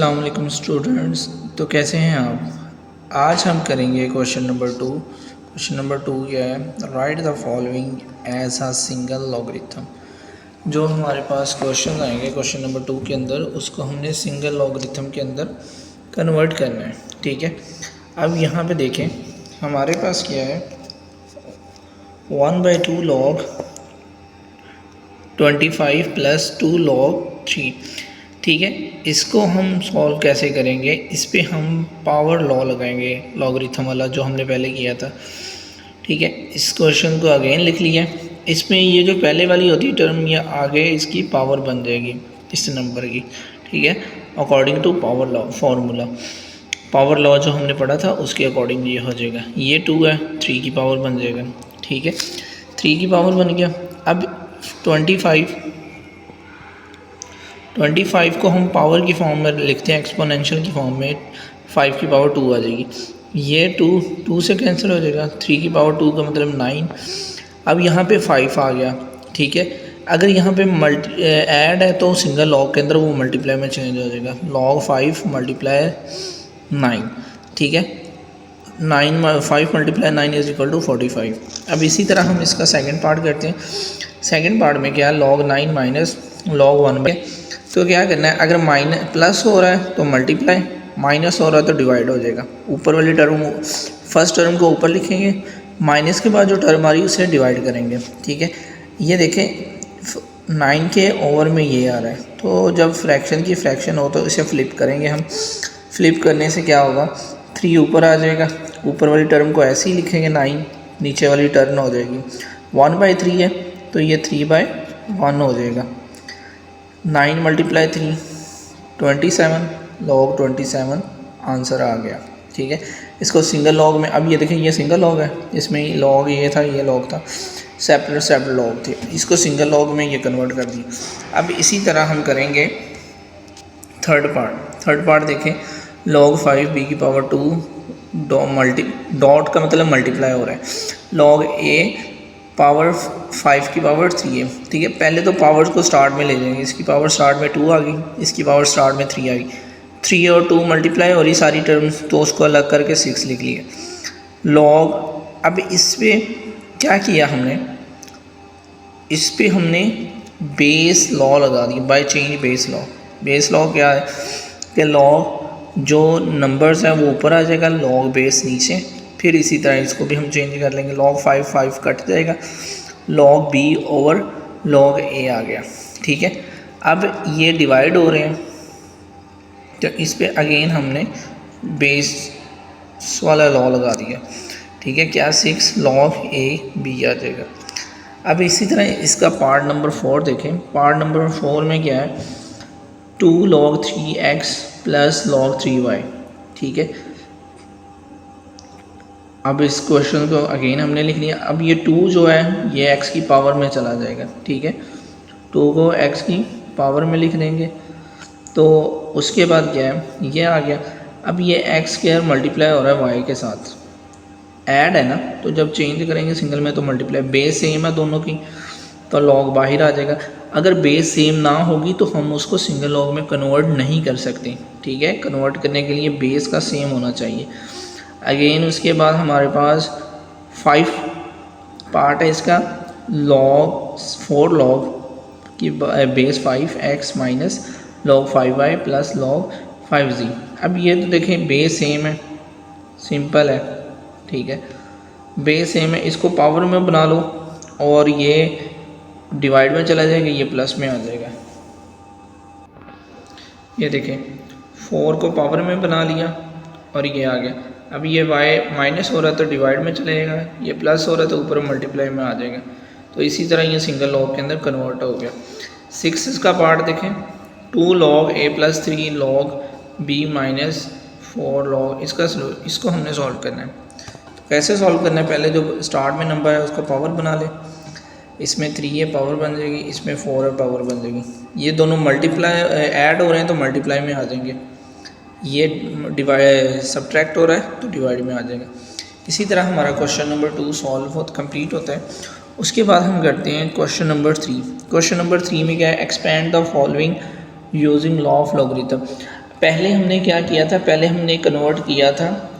अस्सलाम वालेकुम स्टूडेंट्स। तो कैसे हैं आप। आज हम करेंगे क्वेश्चन नंबर 2। क्वेश्चन नंबर 2 क्या है, write the following as a single logarithm. जो हमारे पास क्वेश्चन आएंगे क्वेश्चन नंबर 2 के अंदर, उसको हमने सिंगल लॉगरिथम के अंदर कन्वर्ट करना है। ठीक है, अब यहाँ पे देखें हमारे पास क्या है, 1/2 log 25 + 2 log 3। ठीक है, इसको हम सॉल्व कैसे करेंगे, इस पे हम पावर लॉ लगाएंगे, लॉगरिथम वाला जो हमने पहले किया था। ठीक है, इस क्वेश्चन को अगेन लिख लिया। इसमें ये जो पहले वाली होती है टर्म, ये आगे इसकी पावर बन जाएगी इस नंबर की। ठीक है, according to power law formula, power law जो हमने पढ़ा था उसके अकॉर्डिंग ये हो जाएगा। ये 2 है, 3 की पावर बन जाएगा। ठीक है, 3 की पावर बन गया। अब 25 को हम पावर की फॉर्म में लिखते हैं, एक्सपोनेंशियल की फॉर्म में, 5 की पावर 2 आ जाएगी। ये 2 से कैंसिल हो जाएगा, 3 की पावर 2 का मतलब 9। अब यहाँ पे 5 आ गया। ठीक है, अगर यहाँ पे ऐड है तो सिंगल लॉग के अंदर वो मल्टीप्लाई में चेंज हो जाएगा, log 5 × 9। ठीक है, 5 × 9 = 45। अब इसी तरह हम इसका सेकंड पार्ट करते हैं। सेकंड पार्ट में क्या है, log 9 - log 1 में। तो क्या करना है, अगर प्लस हो रहा है तो मल्टीप्लाई, माइनस हो रहा है तो डिवाइड हो जाएगा। ऊपर वाली टर्म, फर्स्ट टर्म को ऊपर लिखेंगे, माइनस के बाद जो टर्म आ रही है उसे डिवाइड करेंगे। ठीक है, ये देखें 9 के ओवर में ये आ रहा है, तो जब फ्रैक्शन की फ्रैक्शन हो तो इसे फ्लिप करेंगे हम। फ्लिप करने से क्या होगा, 3 ऊपर आ जाएगा, ऊपर वाली टर्म को ऐसे ही लिखेंगे, 9 नीचे वाली टर्म हो जाएगी। 1/3 है तो ये 3/1 हो जाएगा। 9 × 3 27, log 27 आंसर आ गया। ठीक है, इसको सिंगल लॉग में, अब ये देखें ये सिंगल लॉग है, इसमें लॉग ये था, ये लॉग था, सेपरेट लॉग थे, इसको सिंगल लॉग में ये कन्वर्ट कर दिया। अब इसी तरह हम करेंगे थर्ड पार्ट देखें, log 5 b की पावर 2 डॉट का मतलब मल्टीप्लाई हो रहा है, log a पावर 5 की पावर 3 है। ठीक है, पहले तो पावर्स को स्टार्ट में ले जाएंगे, इसकी पावर स्टार्ट में 2 आ गई, इसकी पावर स्टार्ट में 3 आ गई, 3 और 2 मल्टीप्लाई हो रही सारी टर्म्स, तो उसको अलग करके 6 लिख लिया लॉग। अब इस पर क्या किया हमने, इस पर हमने बेस लॉ लगा दिया, by change base law. Base law क्या है कि लॉग जो नंबर्स हैं वो ऊपर आ जाएगा, लॉग बेस नीचे। फिर इसी तरह इसको भी हम चेंज कर लेंगे, log 5 कट जाएगा, log b over log a आ गया। ठीक है, अब ये डिवाइड हो रहे हैं तो इस पे अगेन हमने बेस वाला लॉ लगा दिया। ठीक है, क्या 6 log a b आ जाएगा। अब इसी तरह इसका पार्ट नंबर 4 देखें। पार्ट नंबर 4 में क्या है, 2 log 3x + log 3y। ठीक है, अब इस क्वेश्चन को अगेन हमने लिख लिया। अब ये 2 जो है ये x की पावर में चला जाएगा। ठीक है, 2 को x की पावर में लिख देंगे, तो उसके बाद क्या है, ये आ गया। अब ये x² मल्टीप्लाई हो रहा है y के साथ, ऐड है ना, तो जब चेंज करेंगे सिंगल में तो मल्टीप्लाई, बेस सेम है दोनों की तो लॉग बाहर आ जाएगा। अगर बेस सेम ना होगी तो हम उसको सिंगल लॉग में कन्वर्ट नहीं कर सकते। ठीक है, कन्वर्ट करने के लिए बेस का सेम होना चाहिए। अगेन उसके बाद हमारे पास 5 पार्ट है इसका, log 4 log की base 5x - log 5y + log 5z। अब ये तो देखें बेस सेम है, सिंपल है। ठीक है, बेस सेम है, इसको पावर में बना लो और ये डिवाइड में चला जाएगा, ये प्लस में आ जाएगा। ये देखें 4 को पावर में बना लिया और ये आ गया। अब ये y माइनस हो रहा है तो डिवाइड में चलेगा, ये प्लस हो रहा है तो ऊपर मल्टीप्लाई में आ जाएगा। तो इसी तरह ये सिंगल लॉग के अंदर कन्वर्ट हो गया। 6 का पार्ट देखें, 2 log a + 3 log b - 4 log, इसको हमने सॉल्व करना है। तो कैसे सॉल्व करना है, पहले जो स्टार्ट में नंबर है उसका पावर बना ले, इसमें 3 है पावर बन जाएगी, इसमें 4 है पावर बन जाएगी। ये दोनों मल्टीप्लाई ऐड हो रहे हैं तो मल्टीप्लाई में आ जाएंगे, ये डिवाइड सब्ट्रैक्ट हो रहा है तो डिवाइड में आ जाएगा। इसी तरह हमारा क्वेश्चन नंबर 2 सॉल्व कंप्लीट होता है। उसके बाद हम करते हैं क्वेश्चन नंबर 3। क्वेश्चन नंबर 3 में क्या है, expand the following using law of logarithm. पहले हमने क्या किया था, पहले हमने कन्वर्ट किया था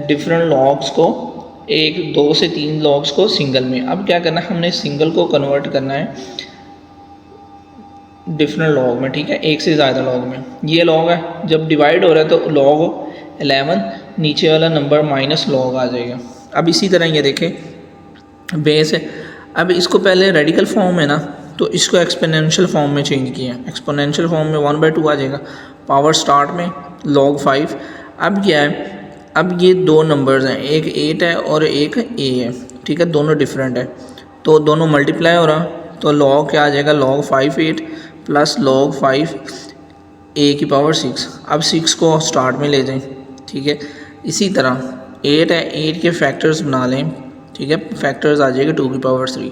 डिफरेंट लॉग्स को, एक 2 से 3 लॉग्स को सिंगल में। अब क्या करना है, हमने सिंगल को कन्वर्ट करना है डिफरेंट लॉग में, ठीक है, एक से ज़्यादा लॉग में। ये लॉग है, जब डिवाइड हो रहा है तो लॉग 11 नीचे वाला नंबर माइनस लॉग आ जाएगा। अब इसी तरह ये देखें बेस है, अब इसको पहले रेडिकल फॉर्म है ना, तो इसको एक्सपोनेंशियल फॉर्म में चेंज किया। एक्सपोनेंशियल फॉर्म में 1/2 आ जाएगा, पावर स्टार्ट में log 5। अब क्या है, अब ये दो नंबर्स हैं, एक 8 है और एक a है, ठीक है, दोनों डिफरेंट है, तो दोनों मल्टीप्लाई हो रहा, तो log क्या आ जाएगा, log 5 8 प्लस log 5 a की पावर 6। अब 6 को स्टार्ट में ले जाएं, ठीक है। इसी तरह 8 है, 8 के फैक्टर्स बना लें, ठीक है, फैक्टर्स आ जाएगा 2 की पावर 3,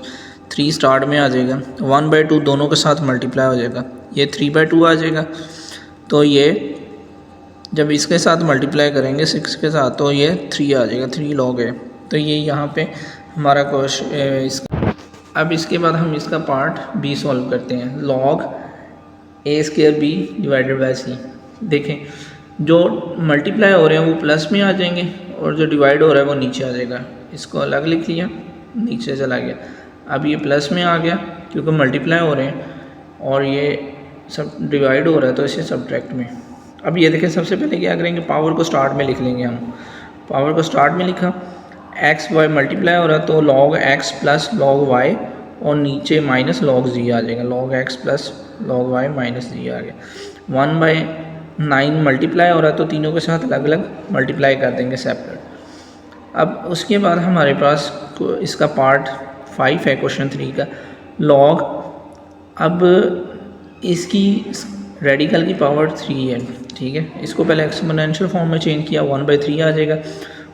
3 स्टार्ट में आ जाएगा, 1/2 दोनों के साथ मल्टीप्लाई हो जाएगा, ये 3/2 आ जाएगा। तो ये जब इसके साथ मल्टीप्लाई करेंगे 6 के साथ तो ये 3 आ जाएगा, 3 log है। तो ये यहाँ पे हमारा क्वेश्चन इसका। अब इसके बाद हम इसका पार्ट बी सॉल्व करते हैं, log a² b divided by c। देखें जो मल्टीप्लाई हो रहे हैं वो प्लस में आ जाएंगे और जो डिवाइड हो रहा है वो नीचे आ जाएगा। इसको अलग लिख लिया, नीचे चला गया। अब ये प्लस में आ गया क्योंकि मल्टीप्लाई हो रहे हैं, और ये सब डिवाइड हो रहा है तो इसे सब्ट्रैक्ट में। अब ये देखें, सबसे पहले क्या करेंगे, पावर को स्टार्ट में लिख लेंगे हम। पावर को स्टार्ट में लिखा, एक्स वाई मल्टीप्लाई हो रहा है तो log x plus log y, और नीचे माइनस log z आ जाएगा, log x plus log y minus z आ गया। 1/9 मल्टीप्लाई हो रहा है तो तीनों के साथ अलग अलग मल्टीप्लाई कर देंगे सेपरेट। अब उसके बाद हमारे पास इसका पार्ट 5 है क्वेश्चन 3 का, log, अब इसकी रेडिकल की पावर 3 है, ठीक है। इसको पहले एक्सपोनेंशियल फॉर्म में चेंज किया, 1/3 आ जाएगा,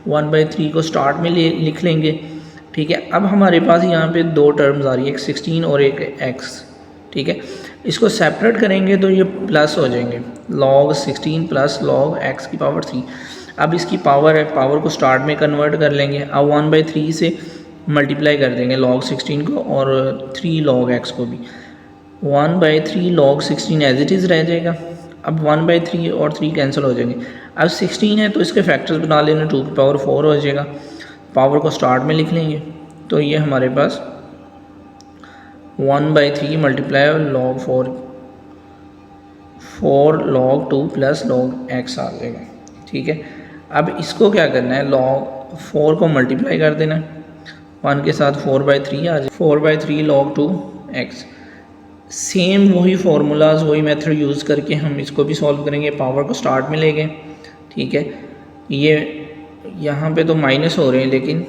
1/3 को स्टार्ट में लिख लेंगे, ठीक है। अब हमारे पास यहाँ पे दो टर्म्स आ रही है, एक 16 और एक x, ठीक है। इसको सेपरेट करेंगे तो ये प्लस हो जाएंगे, log 16 प्लस log x की पावर 3। अब इसकी पावर है, पावर को स्टार्ट में कन्वर्ट कर लेंगे। अब 1/3 से मल्टीप्लाई कर देंगे log 16 को और 3 log x को भी, 1/3 log 16 एज इट इज़ रह जाएगा। अब 1/3 और 3 कैंसिल हो जाएंगे। अब 16 है तो इसके फैक्टर्स बना लेना, 2 की पावर 4 हो जाएगा। पावर को स्टार्ट में लिख लेंगे तो ये हमारे पास 1/3 multiply log 4 log 2 plus log x आ जाएगा, ठीक है। अब इसको क्या करना है, log 4 को मल्टीप्लाई कर देना है 1 के साथ, 4/3 आ जाए, 4/3 log 2 x। सेम वही फार्मूलाज, वही मेथड यूज़ करके हम इसको भी सॉल्व करेंगे। पावर को स्टार्ट में ले गए, ठीक है। ये यहाँ पे तो माइनस हो रहे हैं, लेकिन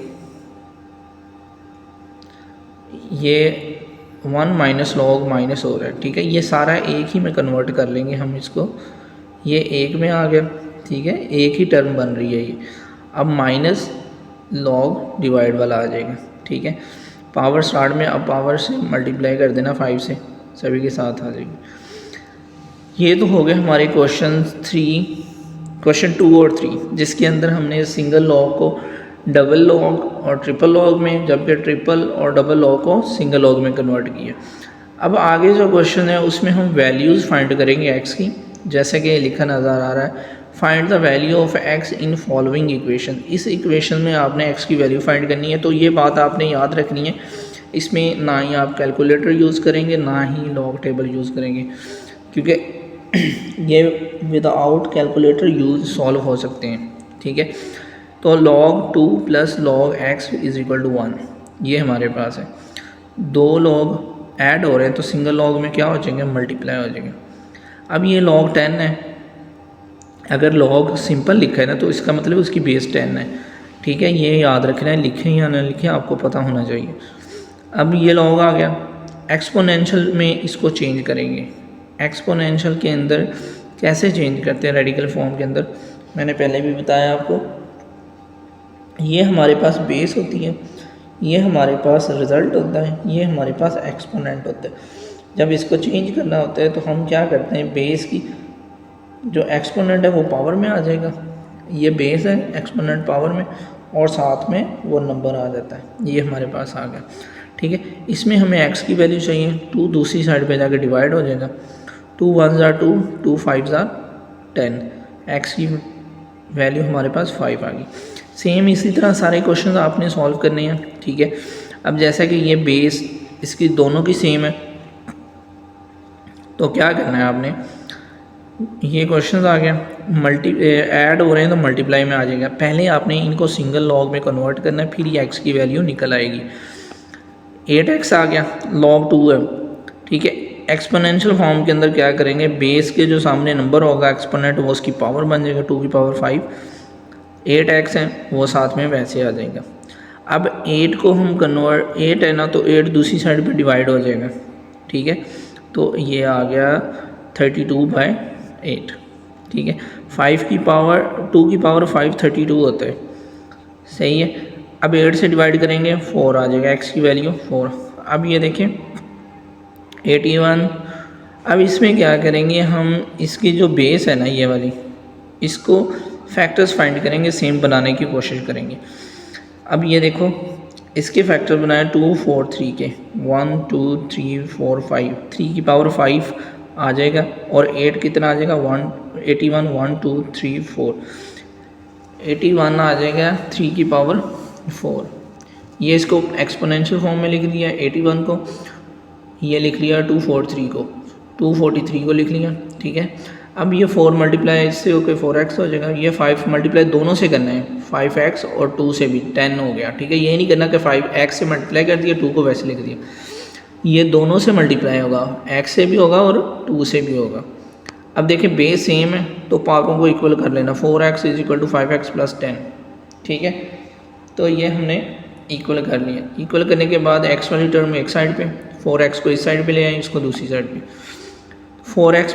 ये 1 माइनस log माइनस हो रहा है, ठीक है। ये सारा एक ही में कन्वर्ट कर लेंगे हम इसको, ये एक में आ गया, ठीक है, एक ही टर्म बन रही है ये। अब माइनस log डिवाइड वाला आ जाएगा, ठीक है। पावर स्टार्ट में, अब पावर से मल्टीप्लाई कर देना 5 से, सभी के साथ आ जाएगी। ये तो हो गए हमारे क्वेश्चन 2 और 3, जिसके अंदर हमने सिंगल लॉग को डबल लॉग और ट्रिपल लॉग में, जबकि ट्रिपल और डबल लॉग को सिंगल लॉग में कन्वर्ट किया। अब आगे जो क्वेश्चन है उसमें हम वैल्यूज़ फाइंड करेंगे x की, जैसे कि लिखा नज़र आ रहा है, find the value of x in following equation. इस इक्वेशन में आपने x की वैल्यू फाइंड करनी है। तो ये बात आपने याद रखनी है, इसमें ना ही आप कैलकुलेटर यूज़ करेंगे ना ही लॉग टेबल यूज़ करेंगे, क्योंकि ये विदाउट कैलकुलेटर यूज़ सॉल्व हो सकते हैं, ठीक है। तो log 2 plus log x is equal to 1, ये हमारे पास है। दो log ऐड हो रहे हैं तो सिंगल log में क्या हो जाएंगे, मल्टीप्लाई हो जाएंगे। अब ये log 10 है, अगर log सिंपल लिखा है ना तो इसका मतलब उसकी बेस 10 है, ठीक है। ये याद रखना है, लिखें या ना लिखें आपको पता होना चाहिए। अब ये log आ गया, एक्सपोनेंशियल में इसको चेंज करेंगे। एक्सपोनेंशियल के अंदर कैसे चेंज करते हैं, रेडिकल फॉर्म के अंदर मैंने पहले भी बताया आपको। ये हमारे पास बेस होती है, ये हमारे पास रिज़ल्ट होता है, ये हमारे पास एक्सपोनेंट होता है। जब इसको चेंज करना होता है तो हम क्या करते हैं, बेस की जो एक्सपोनेंट है वो पावर में आ जाएगा, ये बेस है, एक्सपोनेंट पावर में, और साथ में वो नंबर आ जाता है, ये हमारे पास आ गया, ठीक है। इसमें हमें x की वैल्यू चाहिए, 2 दूसरी साइड पे जाकर डिवाइड हो जाएगा, 2 1 ज़ा 2, 2 5 ज़ा 10, एक्स की वैल्यू हमारे पास 5 आ गई। सेम इसी तरह सारे क्वेश्चन आपने सॉल्व करने हैं, ठीक है। अब जैसा कि ये बेस इसकी दोनों की सेम है, तो क्या करना है आपने, ये क्वेश्चन आ गया ऐड हो रहे हैं तो मल्टीप्लाई में आ जाएगा। पहले आपने इनको सिंगल लॉग में कन्वर्ट करना है, फिर ये एक्स की वैल्यू निकल आएगी। 8x आ गया, log 2 है, ठीक है। एक्सपोनेंशियल फॉर्म के अंदर क्या करेंगे, बेस के जो सामने नंबर होगा एक्सपोनेंट वो उसकी पावर बन जाएगा 2 की पावर 5। 8x है वो साथ में वैसे आ जाएगा। अब 8 को हम कन्वर्ट, 8 है ना, तो 8 दूसरी साइड पे डिवाइड हो जाएगा, ठीक है। तो ये आ गया 32/8, ठीक है। 5 की पावर 2 की पावर 5 32 होता है, सही है। अब 8 से डिवाइड करेंगे 4 आ जाएगा, एक्स की वैल्यू 4। अब ये देखें 81। अब इसमें क्या करेंगे हम, इसकी जो बेस है ना ये वाली, इसको फैक्टर्स फाइंड करेंगे, सेम बनाने की कोशिश करेंगे। अब ये देखो इसके फैक्टर बनाए 2 4 3 के, 1 2 3 4 5, 3 की पावर 5 आ जाएगा, और 8 कितना आ जाएगा 81 1 2 3 4, 81 आ जाएगा 3 की पावर 4। ये इसको एक्सपोनेंशियल फॉर्म में लिख दिया 81 को, ये लिख लिया 243 को, 243 को लिख लिया, ठीक है। अब ये 4 मल्टीप्लाई इससे होकर 4x हो जाएगा। ये 5 मल्टीप्लाई दोनों से करना है, 5x और 2 से भी 10 हो गया, ठीक है। ये नहीं करना कि 5x से मल्टीप्लाई कर दिया 2 को वैसे लिख दिया, ये दोनों से मल्टीप्लाई होगा, x से भी होगा और 2 से भी होगा। अब देखिए बेस सेम है तो पावर्स को इक्वल कर लेना, 4x = 5x + 10, ठीक है। तो ये हमने इक्वल कर लिया। इक्वल करने के बाद x वाली टर्म एक साइड पे, 4x को इस साइड पे ले आए, इसको दूसरी साइड पे। 5x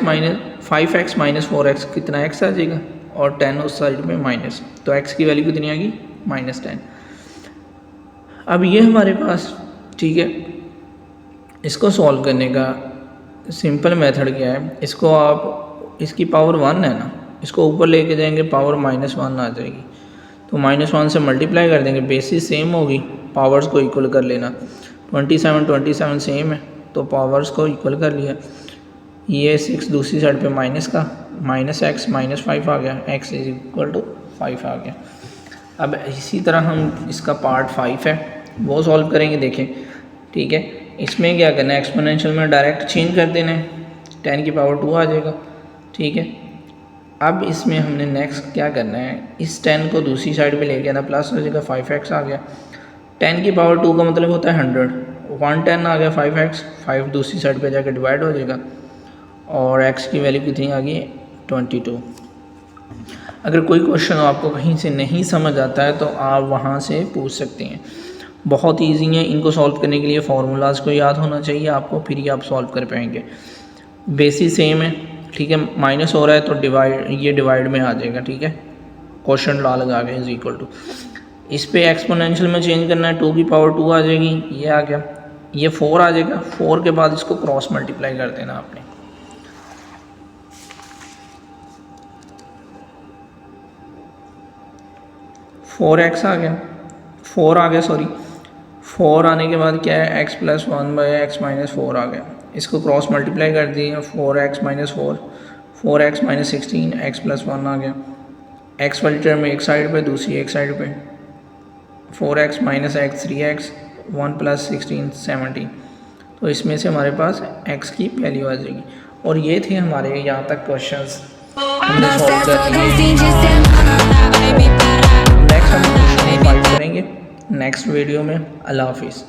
- 4x कितना x आ जाएगा, और 10 उस साइड में माइनस, तो x की वैल्यू कितनी आ गई -10। अब ये हमारे पास, ठीक है, इसको सॉल्व करने का सिंपल मेथड क्या है, इसको आप, इसकी पावर 1 है ना, इसको ऊपर लेके जाएंगे पावर -1 आ जाएगी, तो -1 से मल्टीप्लाई कर देंगे, बेसिस सेम होगी, पावर्स को इक्वल कर लेना। 27 सेम है तो पावर्स को इक्वल कर लिया। ये 6 दूसरी साइड पे माइनस का, -x -5 आ गया, x = 5 आ गया। अब इसी तरह हम इसका पार्ट 5 है वो सॉल्व करेंगे, देखें, ठीक है। इसमें क्या करना है, एक्सपोनेंशियल में डायरेक्ट चेंज कर देना है, 10 की पावर 2 आ जाएगा, ठीक है। अब इसमें हमने नेक्स्ट क्या करना है, इस 10 को दूसरी साइड पे लेके आना, प्लस हो जाएगा 5x आ गया। 10 की पावर 2 का मतलब होता है 100, 110 आ गया 5x, 5 दूसरी साइड पे जाकर डिवाइड हो जाएगा, और x की वैल्यू कितनी आ गई 22। अगर कोई क्वेश्चन आपको कहीं से नहीं समझ आता है तो आप वहाँ से पूछ सकते हैं, बहुत ईजी है। इनको सॉल्व करने के लिए फार्मूलाज को याद होना चाहिए आपको, फिर ही आप सॉल्व कर पाएंगे। बेसिस सेम है, ठीक है, माइनस हो रहा है तो डिवाइड, ये डिवाइड में आ जाएगा, ठीक है, क्वेश्चन ला लगा के = इस पे एक्सपोनेंशियल में चेंज करना है, 2 की पावर 2 आ जाएगी, ये आ गया, ये 4 आ जाएगा, 4 के बाद इसको क्रॉस मल्टीप्लाई कर देना आपने, 4x आ गया, 4 आ गया, सॉरी 4 आने के बाद क्या है, x + 1/x - 4 आ गया, इसको क्रॉस मल्टीप्लाई कर दिया, 4x - 4, 4x - 16, x + 1 आ गया, x वाली टर्म एक साइड पे, दूसरी एक साइड पे, 4x - x 3x, 1 + 16 17, तो इसमें से हमारे पास x की वैल्यू आ जाएगी। और ये थे हमारे यहाँ तक क्वेश्चंस हमने सॉल्व कर लिए। नेक्स्ट हम क्वेश्चन 5 करेंगे नेक्स्ट वीडियो में। अल्लाह हाफिज़।